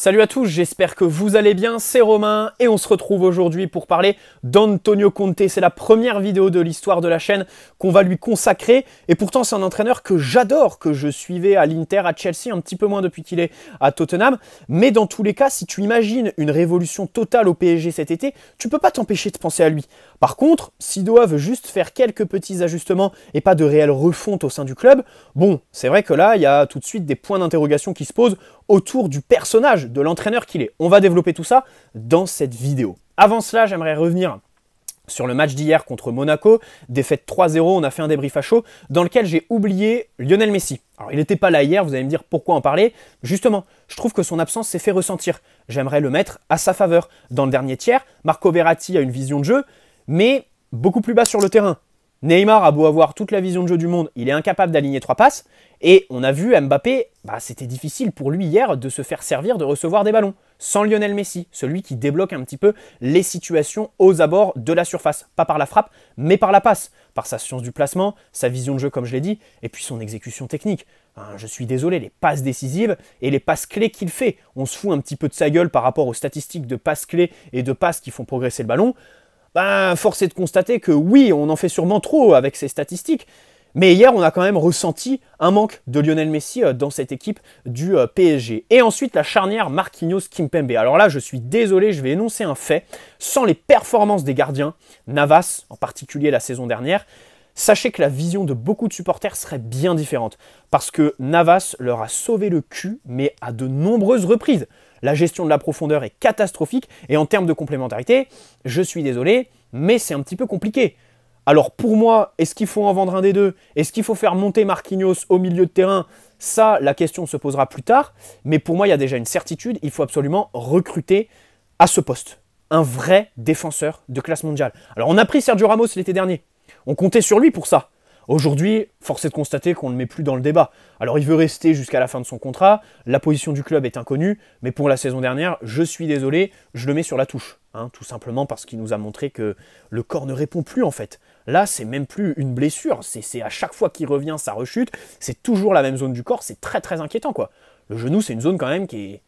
Salut à tous, j'espère que vous allez bien, c'est Romain et on se retrouve aujourd'hui pour parler d'Antonio Conte. C'est la première vidéo de l'histoire de la chaîne qu'on va lui consacrer et pourtant c'est un entraîneur que j'adore, que je suivais à l'Inter, à Chelsea, un petit peu moins depuis qu'il est à Tottenham. Mais dans tous les cas, si tu imagines une révolution totale au PSG cet été, tu peux pas t'empêcher de penser à lui. Par contre, si Doha veut juste faire quelques petits ajustements et pas de réelle refonte au sein du club, bon, c'est vrai que là, il y a tout de suite des points d'interrogation qui se posent autour du personnage, de l'entraîneur qu'il est. On va développer tout ça dans cette vidéo. Avant cela, j'aimerais revenir sur le match d'hier contre Monaco, défaite 3-0, on a fait un débrief à chaud, dans lequel j'ai oublié Lionel Messi. Alors il n'était pas là hier, vous allez me dire pourquoi en parler. Justement, je trouve que son absence s'est fait ressentir. J'aimerais le mettre à sa faveur. Dans le dernier tiers, Marco Verratti a une vision de jeu, mais beaucoup plus bas sur le terrain. Neymar a beau avoir toute la vision de jeu du monde, il est incapable d'aligner 3 passes. Et on a vu Mbappé, c'était difficile pour lui hier de se faire servir, de recevoir des ballons. Sans Lionel Messi, celui qui débloque un petit peu les situations aux abords de la surface. Pas par la frappe, mais par la passe. Par sa science du placement, sa vision de jeu comme je l'ai dit, et puis son exécution technique. Je suis désolé, les passes décisives et les passes clés qu'il fait. On se fout un petit peu de sa gueule par rapport aux statistiques de passes clés et de passes qui font progresser le ballon. Force est de constater que oui, on en fait sûrement trop avec ces statistiques. Mais hier, on a quand même ressenti un manque de Lionel Messi dans cette équipe du PSG. Et ensuite, la charnière Marquinhos-Kimpembe. Alors là, je suis désolé, je vais énoncer un fait. Sans les performances des gardiens, Navas, en particulier la saison dernière, sachez que la vision de beaucoup de supporters serait bien différente. Parce que Navas leur a sauvé le cul, mais à de nombreuses reprises. La gestion de la profondeur est catastrophique. Et en termes de complémentarité, je suis désolé, mais c'est un petit peu compliqué. Alors pour moi, est-ce qu'il faut en vendre un des deux? Est-ce qu'il faut faire monter Marquinhos au milieu de terrain? Ça, la question se posera plus tard. Mais pour moi, il y a déjà une certitude. Il faut absolument recruter à ce poste un vrai défenseur de classe mondiale. Alors on a pris Sergio Ramos l'été dernier. On comptait sur lui pour ça. Aujourd'hui, force est de constater qu'on ne le met plus dans le débat. Alors il veut rester jusqu'à la fin de son contrat, la position du club est inconnue, mais pour la saison dernière, je suis désolé, je le mets sur la touche. Tout simplement parce qu'il nous a montré que le corps ne répond plus en fait. Là, c'est même plus une blessure, c'est à chaque fois qu'il revient, ça rechute, c'est toujours la même zone du corps, c'est très très inquiétant quoi. Le genou, c'est une zone quand même qui est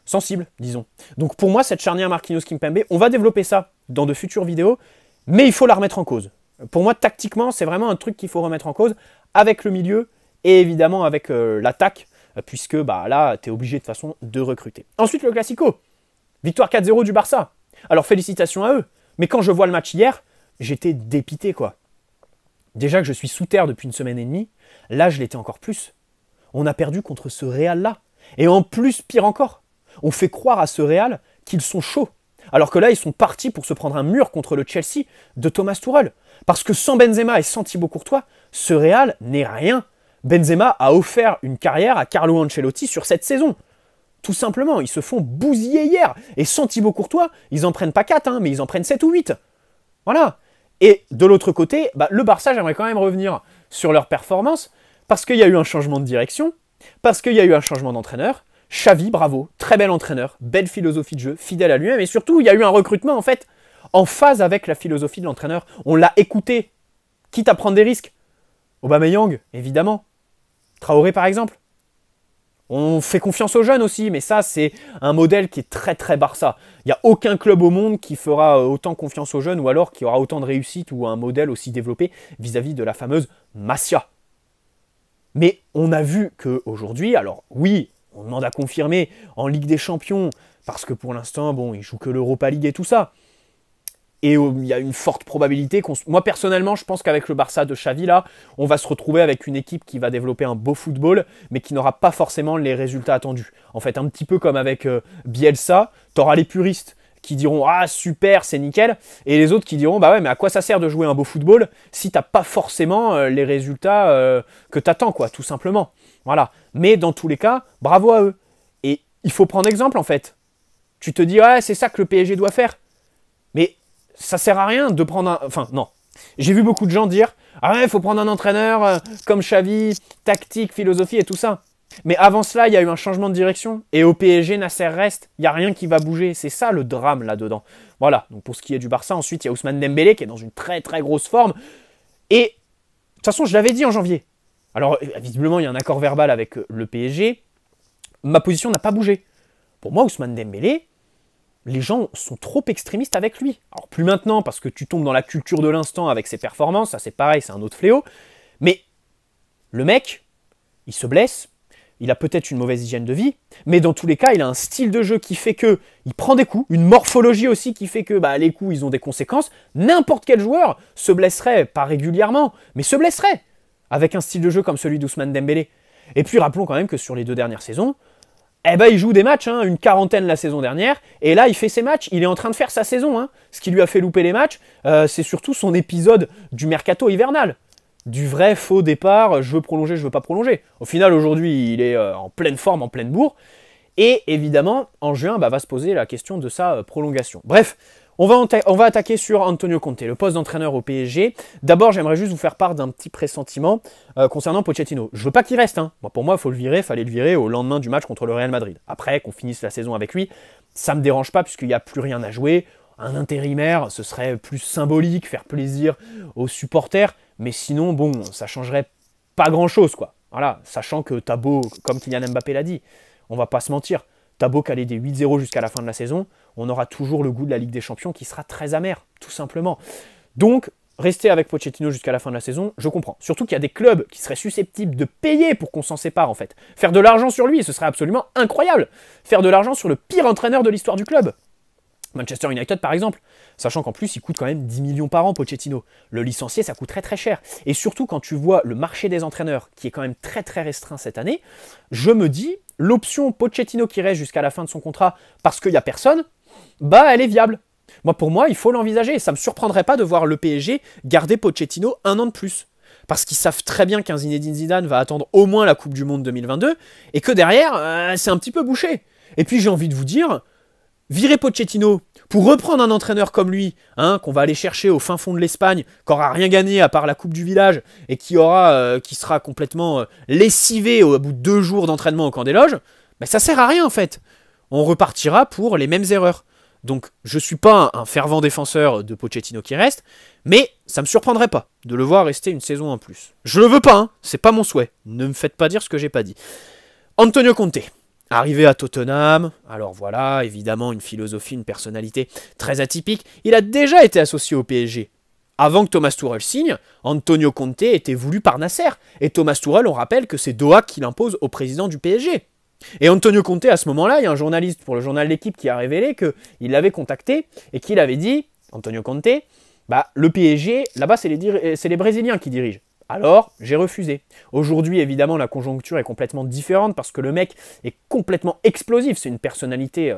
sensible, disons. Donc pour moi, cette charnière Marquinhos-Kimpembe, on va développer ça dans de futures vidéos, mais il faut la remettre en cause. Pour moi, tactiquement, c'est vraiment un truc qu'il faut remettre en cause avec le milieu et évidemment avec l'attaque, puisque là, tu es obligé de toute façon de recruter. Ensuite, le Classico. Victoire 4-0 du Barça. Alors, félicitations à eux. Mais quand je vois le match hier, j'étais dépité, quoi. Déjà que je suis sous terre depuis une semaine et demie, là, je l'étais encore plus. On a perdu contre ce Real-là. Et en plus, pire encore, on fait croire à ce Real qu'ils sont chauds. Alors que là, ils sont partis pour se prendre un mur contre le Chelsea de Thomas Tuchel. Parce que sans Benzema et sans Thibaut Courtois, ce Real n'est rien. Benzema a offert une carrière à Carlo Ancelotti sur cette saison. Tout simplement, ils se font bousiller hier. Et sans Thibaut Courtois, ils en prennent pas 4, mais ils en prennent 7 ou 8. Voilà. Et de l'autre côté, le Barça, j'aimerais quand même revenir sur leur performance, parce qu'il y a eu un changement de direction, parce qu'il y a eu un changement d'entraîneur. Xavi, bravo, très bel entraîneur, belle philosophie de jeu, fidèle à lui-même, et surtout, il y a eu un recrutement, en fait, en phase avec la philosophie de l'entraîneur. On l'a écouté, quitte à prendre des risques. Aubameyang, évidemment. Traoré, par exemple. On fait confiance aux jeunes aussi, mais ça, c'est un modèle qui est très très Barça. Il n'y a aucun club au monde qui fera autant confiance aux jeunes, ou alors qui aura autant de réussite, ou un modèle aussi développé vis-à-vis de la fameuse Masia. Mais on a vu qu'aujourd'hui, alors oui, on demande à confirmer en Ligue des Champions, parce que pour l'instant, bon, ils jouent que l'Europa League et tout ça. Et il y a une forte probabilité qu'on... Moi, personnellement, je pense qu'avec le Barça de Xavi, là, on va se retrouver avec une équipe qui va développer un beau football, mais qui n'aura pas forcément les résultats attendus. En fait, un petit peu comme avec Bielsa, tu auras les puristes qui diront « Ah, super, c'est nickel !» et les autres qui diront « Bah ouais, mais à quoi ça sert de jouer un beau football si t'as pas forcément les résultats que t'attends, quoi, tout simplement. » Voilà. Mais dans tous les cas, bravo à eux. Et il faut prendre exemple, en fait. Tu te dis « Ouais, c'est ça que le PSG doit faire. » Mais ça sert à rien de prendre un... Enfin, non. J'ai vu beaucoup de gens dire « Ah ouais, il faut prendre un entraîneur comme Xavi, tactique, philosophie et tout ça. » Mais avant cela, il y a eu un changement de direction. Et au PSG, Nasser reste. Il n'y a rien qui va bouger. C'est ça le drame là-dedans. Voilà. Donc pour ce qui est du Barça, ensuite, il y a Ousmane Dembélé qui est dans une très très grosse forme. Et de toute façon, je l'avais dit en janvier. Alors, visiblement, il y a un accord verbal avec le PSG. Ma position n'a pas bougé. Pour moi, Ousmane Dembélé, les gens sont trop extrémistes avec lui. Alors plus maintenant, parce que tu tombes dans la culture de l'instant avec ses performances, ça c'est pareil, c'est un autre fléau. Mais le mec, il se blesse, il a peut-être une mauvaise hygiène de vie, mais dans tous les cas, il a un style de jeu qui fait que il prend des coups, une morphologie aussi qui fait que les coups, ils ont des conséquences. N'importe quel joueur se blesserait, pas régulièrement, mais se blesserait avec un style de jeu comme celui d'Ousmane Dembélé. Et puis rappelons quand même que sur les 2 dernières saisons, il joue des matchs, une quarantaine la saison dernière, et là il fait ses matchs, il est en train de faire sa saison. Ce qui lui a fait louper les matchs, c'est surtout son épisode du mercato hivernal. Du vrai faux départ, je veux prolonger, je veux pas prolonger. Au final aujourd'hui il est en pleine forme, en pleine bourre, et évidemment en juin va se poser la question de sa prolongation. Bref, on va attaquer sur Antonio Conte, le poste d'entraîneur au PSG. D'abord, j'aimerais juste vous faire part d'un petit pressentiment concernant Pochettino. Je veux pas qu'il reste. Pour moi, il faut le virer, fallait le virer au lendemain du match contre le Real Madrid. Après, qu'on finisse la saison avec lui, ça me dérange pas puisqu'il n'y a plus rien à jouer. Un intérimaire, ce serait plus symbolique, faire plaisir aux supporters. Mais sinon, bon, ça changerait pas grand-chose, quoi. Voilà, sachant que t'as beau, comme Kylian Mbappé l'a dit, on va pas se mentir, t'as beau caler des 8-0 jusqu'à la fin de la saison, on aura toujours le goût de la Ligue des Champions qui sera très amer, tout simplement. Donc, rester avec Pochettino jusqu'à la fin de la saison, je comprends. Surtout qu'il y a des clubs qui seraient susceptibles de payer pour qu'on s'en sépare, en fait. Faire de l'argent sur lui, ce serait absolument incroyable. Faire de l'argent sur le pire entraîneur de l'histoire du club. Manchester United, par exemple. Sachant qu'en plus, il coûte quand même 10 millions par an, Pochettino. Le licencier, ça coûterait très cher. Et surtout, quand tu vois le marché des entraîneurs, qui est quand même très très restreint cette année, je me dis, l'option Pochettino qui reste jusqu'à la fin de son contrat parce qu'il n'y a personne, elle est viable. Pour moi, il faut l'envisager. Ça ne me surprendrait pas de voir le PSG garder Pochettino 1 an de plus. Parce qu'ils savent très bien qu'un Zinedine Zidane va attendre au moins la Coupe du Monde 2022, et que derrière, c'est un petit peu bouché. Et puis j'ai envie de vous dire, virer Pochettino pour reprendre un entraîneur comme lui, qu'on va aller chercher au fin fond de l'Espagne, qui n'aura rien gagné à part la Coupe du village, et qui sera complètement lessivé au bout de 2 jours d'entraînement au camp des loges, ça sert à rien en fait. On repartira pour les mêmes erreurs. Donc je ne suis pas un fervent défenseur de Pochettino qui reste, mais ça ne me surprendrait pas de le voir rester une saison en plus. Je le veux pas, c'est pas mon souhait. Ne me faites pas dire ce que j'ai pas dit. Antonio Conte. Arrivé à Tottenham, alors voilà, évidemment une philosophie, une personnalité très atypique. Il a déjà été associé au PSG. Avant que Thomas Tuchel signe, Antonio Conte était voulu par Nasser. Et Thomas Tuchel, on rappelle que c'est Doha qui l'impose au président du PSG. Et Antonio Conte, à ce moment-là, il y a un journaliste pour le journal L'Équipe qui a révélé qu'il l'avait contacté et qu'il avait dit, Antonio Conte, le PSG, là-bas, c'est les Brésiliens qui dirigent. Alors, j'ai refusé. Aujourd'hui, évidemment, la conjoncture est complètement différente parce que le mec est complètement explosif. C'est une personnalité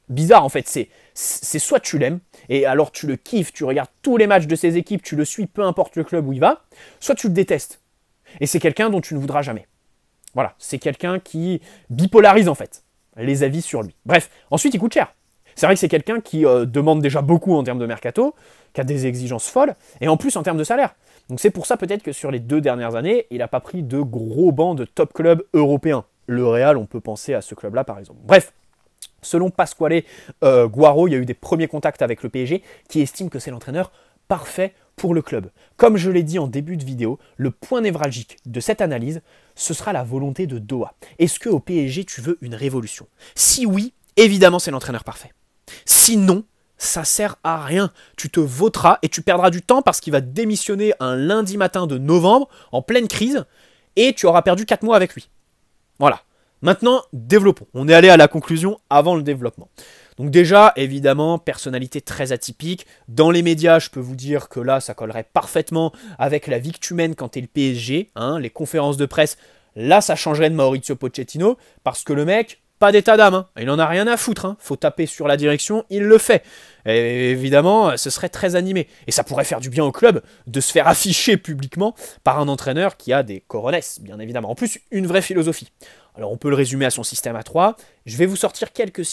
bizarre, en fait. C'est soit tu l'aimes, et alors tu le kiffes, tu regardes tous les matchs de ses équipes, tu le suis, peu importe le club où il va, soit tu le détestes. Et c'est quelqu'un dont tu ne voudras jamais. Voilà, c'est quelqu'un qui bipolarise, en fait, les avis sur lui. Bref, ensuite, il coûte cher. C'est vrai que c'est quelqu'un qui demande déjà beaucoup en termes de mercato, qui a des exigences folles, et en plus en termes de salaire. Donc c'est pour ça peut-être que sur les 2 dernières années, il n'a pas pris de gros bancs de top clubs européens. Le Real, on peut penser à ce club-là par exemple. Bref, selon Pasquale Guaro, il y a eu des premiers contacts avec le PSG qui estiment que c'est l'entraîneur parfait pour le club. Comme je l'ai dit en début de vidéo, le point névralgique de cette analyse, ce sera la volonté de Doha. Est-ce qu'au PSG, tu veux une révolution? Si oui, évidemment, c'est l'entraîneur parfait. Sinon, ça sert à rien. Tu te vauteras et tu perdras du temps parce qu'il va démissionner un lundi matin de novembre, en pleine crise, et tu auras perdu 4 mois avec lui. Voilà. Maintenant, développons. On est allé à la conclusion avant le développement. Donc déjà, évidemment, personnalité très atypique. Dans les médias, je peux vous dire que là, ça collerait parfaitement avec la vie que tu mènes quand tu es le PSG. Les conférences de presse, là, ça changerait de Maurizio Pochettino, parce que le mec, pas d'état d'âme. Il en a rien à foutre. Faut taper sur la direction, il le fait. Et évidemment, ce serait très animé. Et ça pourrait faire du bien au club de se faire afficher publiquement par un entraîneur qui a des coronesses, bien évidemment. En plus, une vraie philosophie. Alors on peut le résumer à son système à 3. Je vais vous sortir quelques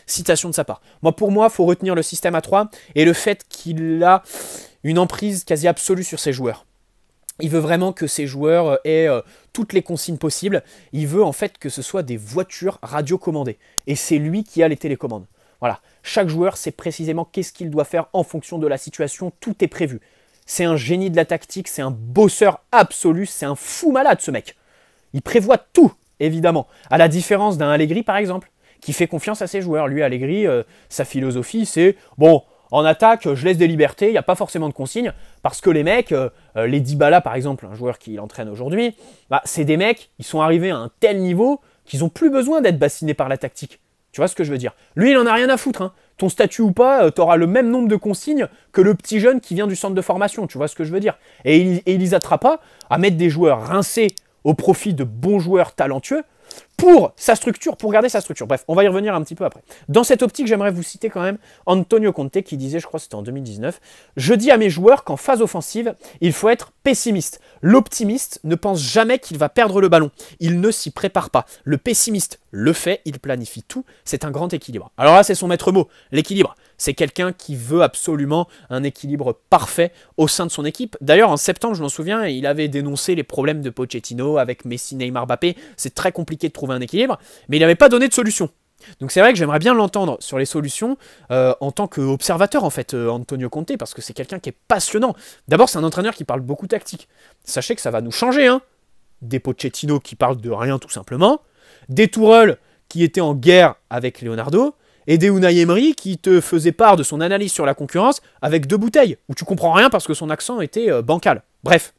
citations de sa part. Pour moi, il faut retenir le système à 3 et le fait qu'il a une emprise quasi absolue sur ses joueurs. Il veut vraiment que ses joueurs aient toutes les consignes possibles. Il veut en fait que ce soit des voitures radiocommandées. Et c'est lui qui a les télécommandes. Voilà. Chaque joueur sait précisément qu'est-ce qu'il doit faire en fonction de la situation. Tout est prévu. C'est un génie de la tactique, c'est un bosseur absolu, c'est un fou malade ce mec. Il prévoit tout, évidemment. À la différence d'un Allegri, par exemple, qui fait confiance à ses joueurs. Lui, Allegri, sa philosophie, c'est bon, en attaque, je laisse des libertés, il n'y a pas forcément de consignes, parce que les mecs, les Dybala par exemple, un joueur qui l'entraîne aujourd'hui, bah, c'est des mecs, ils sont arrivés à un tel niveau qu'ils n'ont plus besoin d'être bassinés par la tactique. Tu vois ce que je veux dire? Lui, il en a rien à foutre, hein. Ton statut ou pas, tu auras le même nombre de consignes que le petit jeune qui vient du centre de formation, tu vois ce que je veux dire? Et il n'hésitera pas à mettre des joueurs rincés au profit de bons joueurs talentueux pour sa structure, pour garder sa structure. Bref, on va y revenir un petit peu après. Dans cette optique, j'aimerais vous citer quand même Antonio Conte qui disait, je crois que c'était en 2019, « Je dis à mes joueurs qu'en phase offensive, il faut être pessimiste. L'optimiste ne pense jamais qu'il va perdre le ballon. Il ne s'y prépare pas. Le pessimiste le fait, il planifie tout. C'est un grand équilibre. » Alors là, c'est son maître mot, l'équilibre. C'est quelqu'un qui veut absolument un équilibre parfait au sein de son équipe. D'ailleurs, en septembre, je m'en souviens, il avait dénoncé les problèmes de Pochettino avec Messi, Neymar, Mbappé. C'est très compliqué de trouver un équilibre, mais il n'avait pas donné de solution. Donc c'est vrai que j'aimerais bien l'entendre sur les solutions en tant qu'observateur en fait, Antonio Conte, parce que c'est quelqu'un qui est passionnant. D'abord, c'est un entraîneur qui parle beaucoup tactique. Sachez que ça va nous changer, hein. Des Pochettino qui parlent de rien tout simplement, des Tourelle qui étaient en guerre avec Leonardo, et des Unai Emery qui te faisaient part de son analyse sur la concurrence avec 2 bouteilles, où tu comprends rien parce que son accent était bancal. Bref,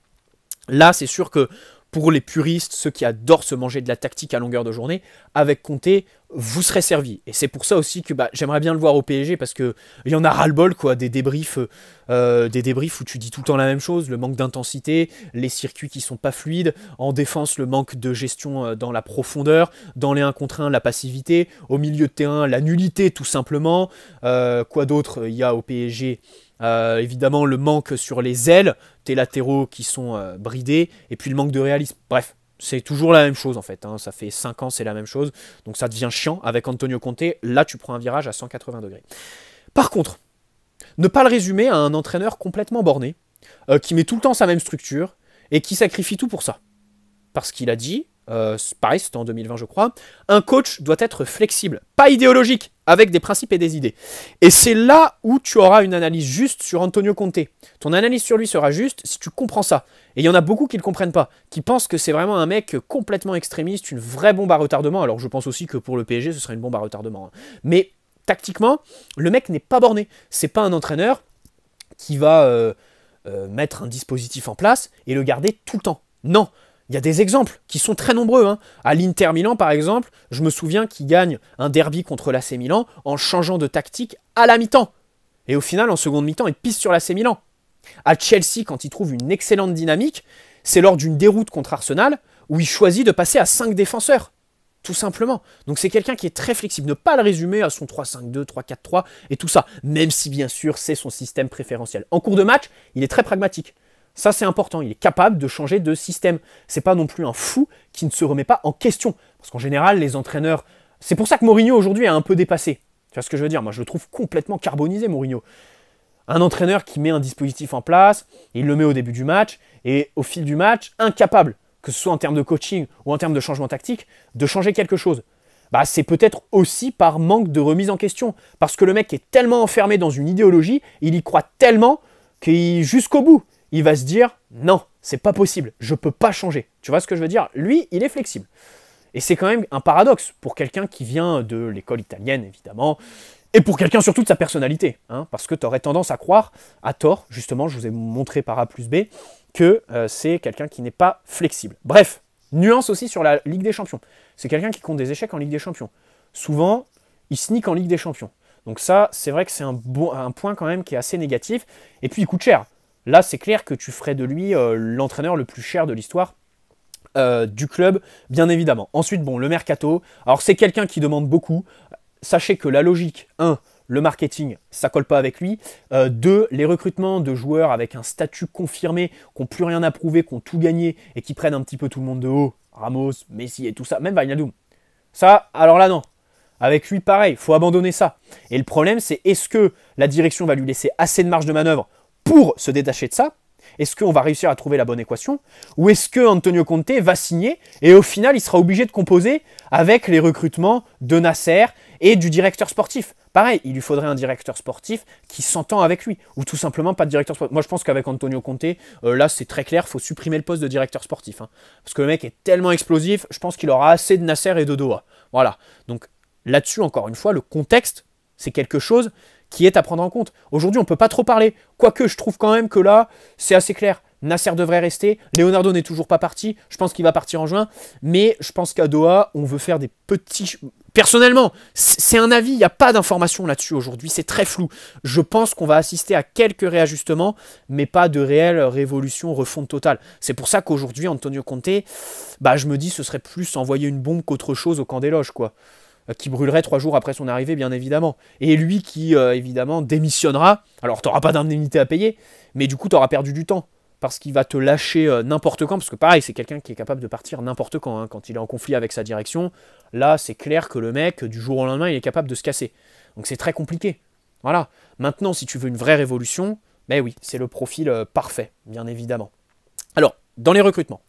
là c'est sûr que pour les puristes, ceux qui adorent se manger de la tactique à longueur de journée, avec Conte, vous serez servi. Et c'est pour ça aussi que j'aimerais bien le voir au PSG, parce qu'il y en a ras-le-bol, quoi, des débriefs où tu dis tout le temps la même chose, le manque d'intensité, les circuits qui sont pas fluides, en défense, le manque de gestion dans la profondeur, dans les 1 contre 1, la passivité, au milieu de terrain, la nullité tout simplement. Quoi d'autre il y a au PSG? Évidemment le manque sur les ailes, tes latéraux qui sont bridés, et puis le manque de réalisme. Bref, c'est toujours la même chose en fait, hein. Ça fait 5 ans, c'est la même chose, donc ça devient chiant. Avec Antonio Conte, là tu prends un virage à 180 degrés. Par contre, ne pas le résumer à un entraîneur complètement borné, qui met tout le temps sa même structure, et qui sacrifie tout pour ça. Parce qu'il a dit, pareil, c'était en 2020 je crois, un coach doit être flexible, pas idéologique, avec des principes et des idées. Et c'est là où tu auras une analyse juste sur Antonio Conte. Ton analyse sur lui sera juste si tu comprends ça. Et il y en a beaucoup qui ne le comprennent pas, qui pensent que c'est vraiment un mec complètement extrémiste, une vraie bombe à retardement. Alors je pense aussi que pour le PSG, ce serait une bombe à retardement, hein. Mais tactiquement, le mec n'est pas borné. C'est pas un entraîneur qui va mettre un dispositif en place et le garder tout le temps. Non. Il y a des exemples qui sont très nombreux, hein. À l'Inter Milan, par exemple, je me souviens qu'il gagne un derby contre l'AC Milan en changeant de tactique à la mi-temps. Et au final, en seconde mi-temps, il pisse sur l'AC Milan. À Chelsea, quand il trouve une excellente dynamique, c'est lors d'une déroute contre Arsenal où il choisit de passer à 5 défenseurs. Tout simplement. Donc c'est quelqu'un qui est très flexible. Ne pas le résumer à son 3-5-2, 3-4-3 et tout ça. Même si, bien sûr, c'est son système préférentiel. En cours de match, il est très pragmatique. Ça, c'est important. Il est capable de changer de système. C'est pas non plus un fou qui ne se remet pas en question. Parce qu'en général, les entraîneurs... C'est pour ça que Mourinho, aujourd'hui, a un peu dépassé. Tu vois ce que je veux dire? Moi, je le trouve complètement carbonisé, Mourinho. Un entraîneur qui met un dispositif en place, il le met au début du match, et au fil du match, incapable, que ce soit en termes de coaching ou en termes de changement tactique, de changer quelque chose. Bah, c'est peut-être aussi par manque de remise en question. Parce que le mec est tellement enfermé dans une idéologie, il y croit tellement qu'il jusqu'au bout, il va se dire « Non, c'est pas possible, je peux pas changer. » Tu vois ce que je veux dire? Lui, il est flexible. Et c'est quand même un paradoxe pour quelqu'un qui vient de l'école italienne, évidemment, et pour quelqu'un surtout de sa personnalité. Hein, parce que tu aurais tendance à croire, à tort, justement, je vous ai montré par A plus B, que c'est quelqu'un qui n'est pas flexible. Bref, nuance aussi sur la Ligue des Champions. C'est quelqu'un qui compte des échecs en Ligue des Champions. Souvent, il sneak en Ligue des Champions. Donc ça, c'est vrai que c'est un point quand même qui est assez négatif. Et puis, il coûte cher. Là, c'est clair que tu ferais de lui l'entraîneur le plus cher de l'histoire du club, bien évidemment. Ensuite, bon, le mercato. Alors, c'est quelqu'un qui demande beaucoup. Sachez que la logique, 1, le marketing, ça colle pas avec lui. 2, les recrutements de joueurs avec un statut confirmé, qui n'ont plus rien à prouver, qui ont tout gagné et qui prennent un petit peu tout le monde de haut. Ramos, Messi et tout ça, même Wijnaldum. Ça, alors là, non. Avec lui, pareil, il faut abandonner ça. Et le problème, c'est est-ce que la direction va lui laisser assez de marge de manœuvre pour se détacher de ça? Est-ce qu'on va réussir à trouver la bonne équation? Ou est-ce que Antonio Conte va signer et au final, il sera obligé de composer avec les recrutements de Nasser et du directeur sportif? Pareil, il lui faudrait un directeur sportif qui s'entend avec lui. Ou tout simplement pas de directeur sportif. Moi, je pense qu'avec Antonio Conte, là, c'est très clair, il faut supprimer le poste de directeur sportif. Hein. Parce que le mec est tellement explosif, je pense qu'il aura assez de Nasser et de Doha. Voilà. Donc, Là-dessus, encore une fois, le contexte, c'est quelque chose qui est à prendre en compte. Aujourd'hui, on ne peut pas trop parler. Quoique, je trouve quand même que là, c'est assez clair. Nasser devrait rester. Leonardo n'est toujours pas parti. Je pense qu'il va partir en juin. Mais je pense qu'à Doha, on veut faire des petits... Personnellement, c'est un avis. Il n'y a pas d'informations là-dessus aujourd'hui. C'est très flou. Je pense qu'on va assister à quelques réajustements, mais pas de réelle révolution, refonte totale. C'est pour ça qu'aujourd'hui, Antonio Conte, bah, je me dis ce serait plus envoyer une bombe qu'autre chose au camp des loges, quoi. Qui brûlerait 3 jours après son arrivée, bien évidemment. Et lui qui, évidemment, démissionnera. Alors, tu n'auras pas d'indemnité à payer, mais du coup, tu auras perdu du temps. Parce qu'il va te lâcher n'importe quand. Parce que pareil, c'est quelqu'un qui est capable de partir n'importe quand. Hein, quand il est en conflit avec sa direction, là, c'est clair que le mec, du jour au lendemain, il est capable de se casser. Donc, c'est très compliqué. Voilà. Maintenant, si tu veux une vraie révolution, ben oui, c'est le profil parfait, bien évidemment. Alors, dans les recrutements,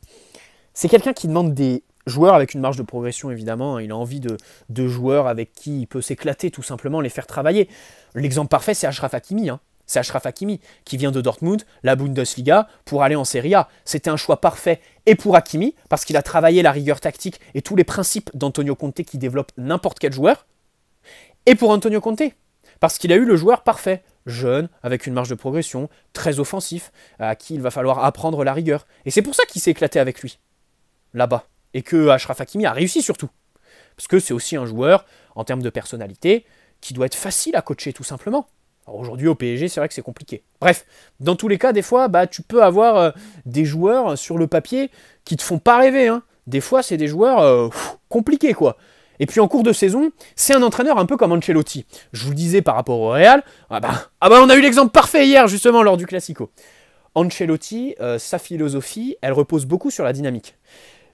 c'est quelqu'un qui demande des joueurs avec une marge de progression, évidemment. Il a envie de joueurs avec qui il peut s'éclater, tout simplement, les faire travailler. L'exemple parfait, c'est Achraf Hakimi. Hein. C'est Achraf Hakimi qui vient de Dortmund, la Bundesliga, pour aller en Serie A. C'était un choix parfait et pour Hakimi, parce qu'il a travaillé la rigueur tactique et tous les principes d'Antonio Conte qui développe n'importe quel joueur. Et pour Antonio Conte, parce qu'il a eu le joueur parfait, jeune, avec une marge de progression, très offensif, à qui il va falloir apprendre la rigueur. Et c'est pour ça qu'il s'est éclaté avec lui, là-bas. Et que Achraf Hakimi a réussi surtout. Parce que c'est aussi un joueur, en termes de personnalité, qui doit être facile à coacher tout simplement. Alors aujourd'hui au PSG, c'est vrai que c'est compliqué. Bref, dans tous les cas, des fois, bah, tu peux avoir des joueurs sur le papier qui te font pas rêver. Hein. Des fois, c'est des joueurs compliqués, quoi. Et puis en cours de saison, c'est un entraîneur un peu comme Ancelotti. Je vous le disais par rapport au Real, on a eu l'exemple parfait hier, justement, lors du Classico. Ancelotti, sa philosophie, elle repose beaucoup sur la dynamique.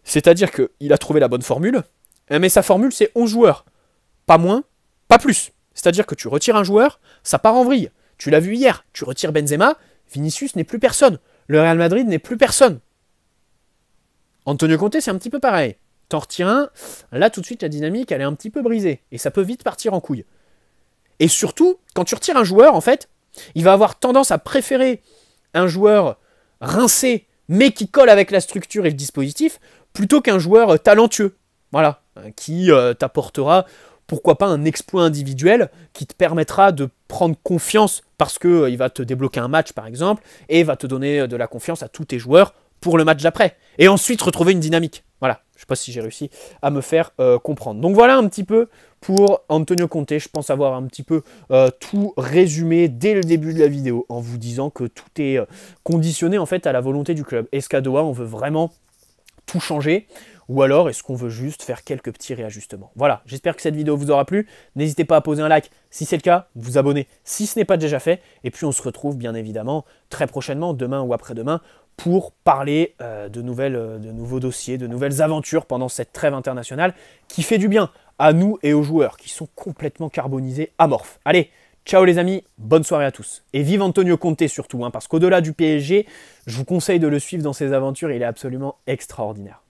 C'est-à-dire qu'il a trouvé la bonne formule, mais sa formule, c'est 11 joueurs. Pas moins, pas plus. C'est-à-dire que tu retires un joueur, ça part en vrille. Tu l'as vu hier, tu retires Benzema, Vinicius n'est plus personne. Le Real Madrid n'est plus personne. Antonio Conte, c'est un petit peu pareil. T'en retires un, là tout de suite la dynamique, elle est un petit peu brisée. Et ça peut vite partir en couille. Et surtout, quand tu retires un joueur, en fait, il va avoir tendance à préférer un joueur rincé, mais qui colle avec la structure et le dispositif, plutôt qu'un joueur talentueux. Voilà, qui t'apportera... pourquoi pas un exploit individuel qui te permettra de prendre confiance parce qu'il va te débloquer un match par exemple et va te donner de la confiance à tous tes joueurs pour le match d'après. Et ensuite retrouver une dynamique. Voilà, je ne sais pas si j'ai réussi à me faire comprendre. Donc voilà un petit peu pour Antonio Conte. Je pense avoir un petit peu tout résumé dès le début de la vidéo en vous disant que tout est conditionné en fait à la volonté du club. Est-ce qu'à Doha on veut vraiment tout changer ? Ou alors, est-ce qu'on veut juste faire quelques petits réajustements? Voilà, j'espère que cette vidéo vous aura plu. N'hésitez pas à poser un like si c'est le cas, vous abonner si ce n'est pas déjà fait. Et puis, on se retrouve bien évidemment très prochainement, demain ou après-demain, pour parler de nouveaux dossiers, de nouvelles aventures pendant cette trêve internationale qui fait du bien à nous et aux joueurs qui sont complètement carbonisés, amorphes. Allez, ciao les amis, bonne soirée à tous. Et vive Antonio Conte surtout, hein, parce qu'au-delà du PSG, je vous conseille de le suivre dans ses aventures, il est absolument extraordinaire.